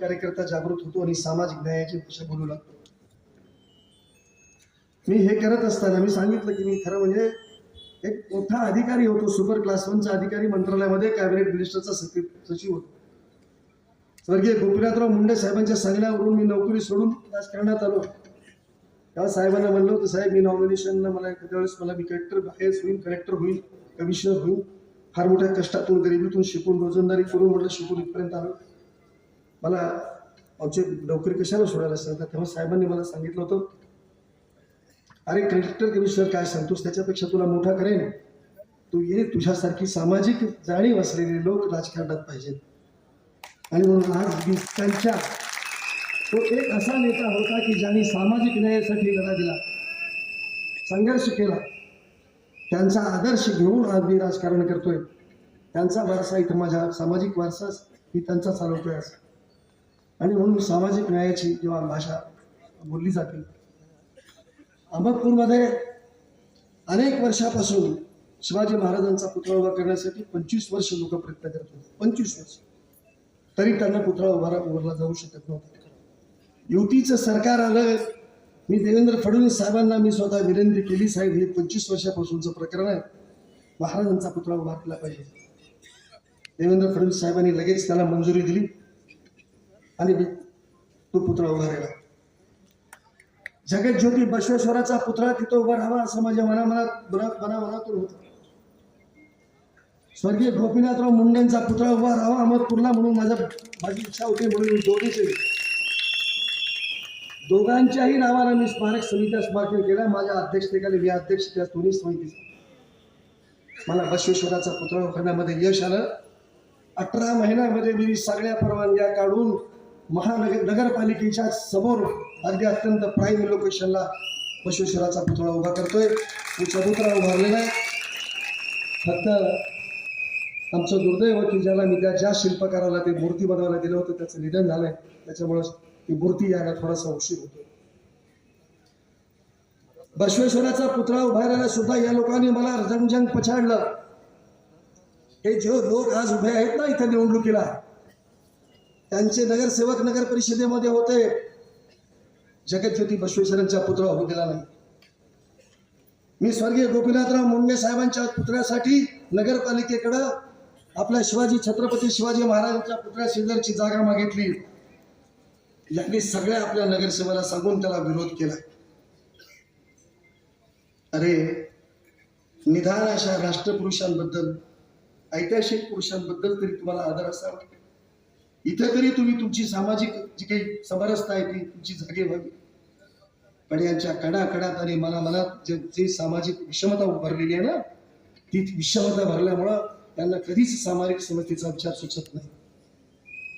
कार्यकर्ता जागृत होतो आणि सामाजिक न्यायाची भाषा बोलू लागतो. मी हे करत असताना मी सांगितलं की मी खरं म्हणजे एक मोठा अधिकारी होतो, सुपर क्लास 1चा अधिकारी, मंत्रालयामध्ये कॅबिनेट मिनिस्टरचा सचिव होतो. स्वर्गीय गोपीनाथराव मुंडे साहेबांच्या सांगण्यावरून मी नोकरी सोडून राजकारणात आलो. तेव्हा साहेबांना म्हणलं होतं, साहेब मी नॉमिनेशनला मला एखाद्या वेळेस मला मी कलेक्टर होईल, कमिशनर होईल. फार मोठ्या कष्टातून गरिबीतून शिकून रोजंदारी करून म्हटलं शिकून इथपर्यंत आलो. मला आमची नोकरी कशाला सोडायला सांगतात. तेव्हा साहेबांनी मला सांगितलं होतं, अरे कलेक्टर कमिशनर काय सांगतोस, त्याच्यापेक्षा तुला मोठा करेन. तू ये, तुझ्यासारखी सामाजिक जाणीव असलेले लोक राजकारणात पाहिजेत. आणि म्हणून आज मी त्यांच्या तो एक असा नेता होता की ज्यांनी सामाजिक न्यायासाठी लढा दिला, संघर्ष केला. त्यांचा आदर्श घेऊन आज मी राजकारण करतोय. त्यांचा वारसा इथं माझ्या सामाजिक वारसा मी त्यांचा चालवतोय असं. आणि म्हणून सामाजिक न्यायाची जेव्हा भाषा बोलली जाते, अहमदपूरमध्ये अनेक वर्षापासून शिवाजी महाराजांचा पुतळा उभा करण्यासाठी 25 वर्ष लोक प्रयत्न करत होते. 25 वर्ष तरी त्यांना पुतळा उभारला जाऊ शकत नव्हता. युतीचं सरकार आलं. मी देवेंद्र फडणवीस साहेबांना मी स्वतः विनंती केली, साहेब हे 25 वर्षापासूनचं प्रकरण आहे, महाराजांचा पुतळा उभारला पाहिजे. देवेंद्र फडणवीस साहेबांनी लगेच त्याला मंजुरी दिली आणि तो पुतळा उभारला. जगज्योती बसवेश्वराचा पुतळा तिथं उभा राहावा असं माझ्या मनामनातून होतं. स्वर्गीय गोपीनाथराव मुंडेंचा पुतळा उभा राहावा अहमदपूरला म्हणून माझी इच्छा होती. म्हणून दोघांच्याही नावाला मी स्मारक समित्या स्थापन केल्या. माझ्या अध्यक्षतेखाली मी अध्यक्ष त्या दोन्ही समितीचा. मला बसवेश्वराचा पुतळा उभारण्यामध्ये यश आलं. 18 महिन्यामध्ये मी सगळ्या परवानग्या काढून नगरपालिकेच्या समोर अगदी अत्यंत प्राईम लोकेशनला बसवेश्वराचा पुतळा उभा करतोय. तो चबुतरा उभारलेला आहे. फक्त आमचं दुर्दैव की ज्या शिल्पकाराला ते मूर्ती बनवायला दिलं होतं त्याचं निधन झालंय. त्याच्यामुळे ती मूर्ती यायला थोडासा उशीर होतो. बसवेश्वराचा पुतळा उभारायला सुद्धा या लोकांनी मला रंगजंग पछाडलं. हे जे लोक आज उभे आहेत ना इथं निवडणुकीला, त्यांचे नगरसेवक नगर परिषदेमध्ये होते. जगज्योती बसवेश्वरांचा पुतळा होऊ दिला नाही. मी स्वर्गीय गोपीनाथराव मुंडे साहेबांच्या पुतळ्यासाठी नगरपालिकेकडं आपल्या छत्रपती शिवाजी महाराजांच्या पुतळ्या शेजारची जागा मागितली. यांनी सगळ्या आपल्या नगरसेवकाला सांगून त्याला विरोध केला. अरे निदान अशा राष्ट्रपुरुषांबद्दल, ऐतिहासिक पुरुषांबद्दल तरी तुम्हाला आदर असावा. इथं तरी तुम्ही तुमची सामाजिक जी काही समरसता आहे ती तुमची जागे व्हावी. पण यांच्या कडाकडात आणि मनात जी सामाजिक विषमता उभारलेली आहे ना, ती विषमता भरल्यामुळं त्यांना कधीच सामाजिक समतेचा विचार सुचत नाही.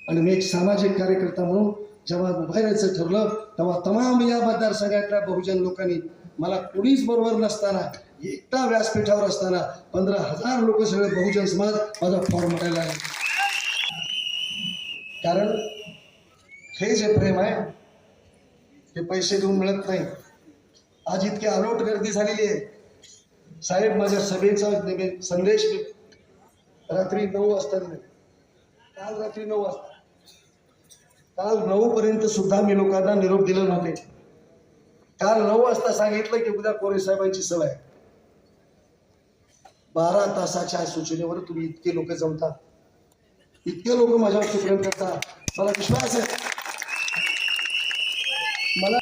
आणि मी एक सामाजिक कार्यकर्ता म्हणून जेव्हा उभारायचं ठरलं तेव्हा तमाम या मतदारसंघातल्या बहुजन लोकांनी मला कोणीच बरोबर नसताना, एकटा व्यासपीठावर असताना 15,000 लोक सगळे बहुजन समाज माझा फॉर्म म्हणायला लागले. कारण हे जे प्रेम आहे ते पैसे देऊन मिळत नाही. आज इतकी अलोट गर्दी झालेली आहे. साहेब माझ्या सभेचा संदेश रात्री 9 वाजता दिले. काल रात्री 9 वाजता, काल 9 पर्यंत सुद्धा मी लोकांना निरोप दिला नव्हते. काल 9 वाजता सांगितलं की उद्या कोरे साहेबांची सभा आहे. 12 तासाच्या सूचनेवर तुम्ही इतके लोक जमता, इतके लोक माझ्यावर प्रेम करता. मला विश्वास आहे, मला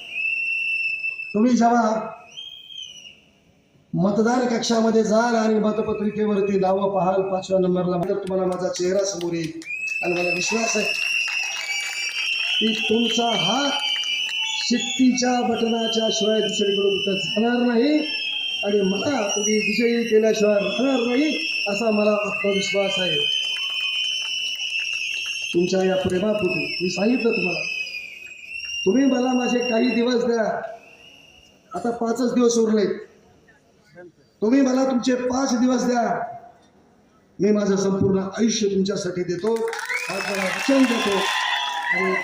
तुम्ही जेव्हा मतदान कक्षामध्ये जाल आणि मतपत्रिकेवरती नावं पाहाल 5व्या नंबरला, तर तुम्हाला माझा चेहरा समोर येईल. आणि मला विश्वास आहे की तुमचा हात शिट्टीच्या बटनाच्या शिवाय दुसरीकडे कुठं जाणार नाही आणि मला तुम्ही विजयी केल्याशिवाय राहणार नाही असा मला आत्मविश्वास आहे. तुमच्या या प्रेमापोटी मी सांगितलं तुम्हाला, तुम्ही मला माझे काही दिवस द्या. आता 5च दिवस उरले. तुम्ही मला तुमचे 5 दिवस द्या. मी माझं संपूर्ण आयुष्य तुमच्यासाठी देतो, माझं वचन देतो. आणि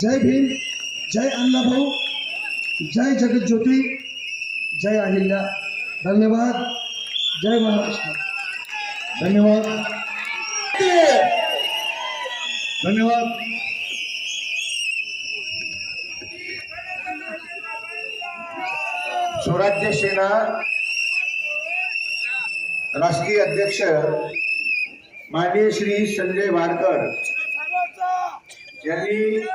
जय भीम, जय अण्णाभाऊ, जय जगज्योती, जय अहिल्या. धन्यवाद. जय महाराष्ट्र. धन्यवाद. धन्यवाद. स्वराज्य सेना राष्ट्रीय अध्यक्ष माननीय श्री संजय वाडकर यांनी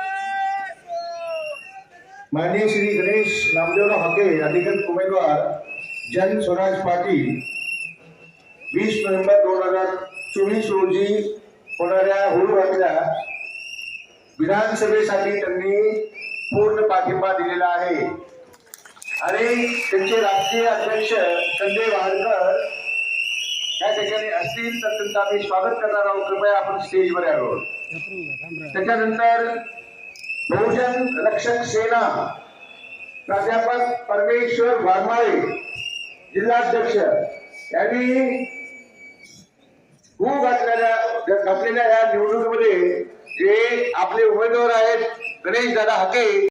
माननीय श्री गणेश नामदेवराव हाके अधिकृत उमेदवार जन स्वराज पार्टी 20 नोव्हेंबर 2024 रोजी होणाऱ्या होळीवाडीला विधानसभेसाठी त्यांनी पूर्ण पाठिंबा दिलेला आहे आणि त्यांचे राष्ट्रीय अध्यक्ष संजय वाडकर या ठिकाणी असतील तर त्यांचं आम्ही स्वागत करणार आहोत. कृपया आपण स्टेजवर यावं. त्याच्यानंतर बहुजन रक्षक सेना प्राध्यापक परमेश्वर वाघमारे जिल्हाध्यक्ष यांनी घातलेल्या या निवडणुकीमध्ये जे आपले उमेदवार आहेत गणेश दादा हाके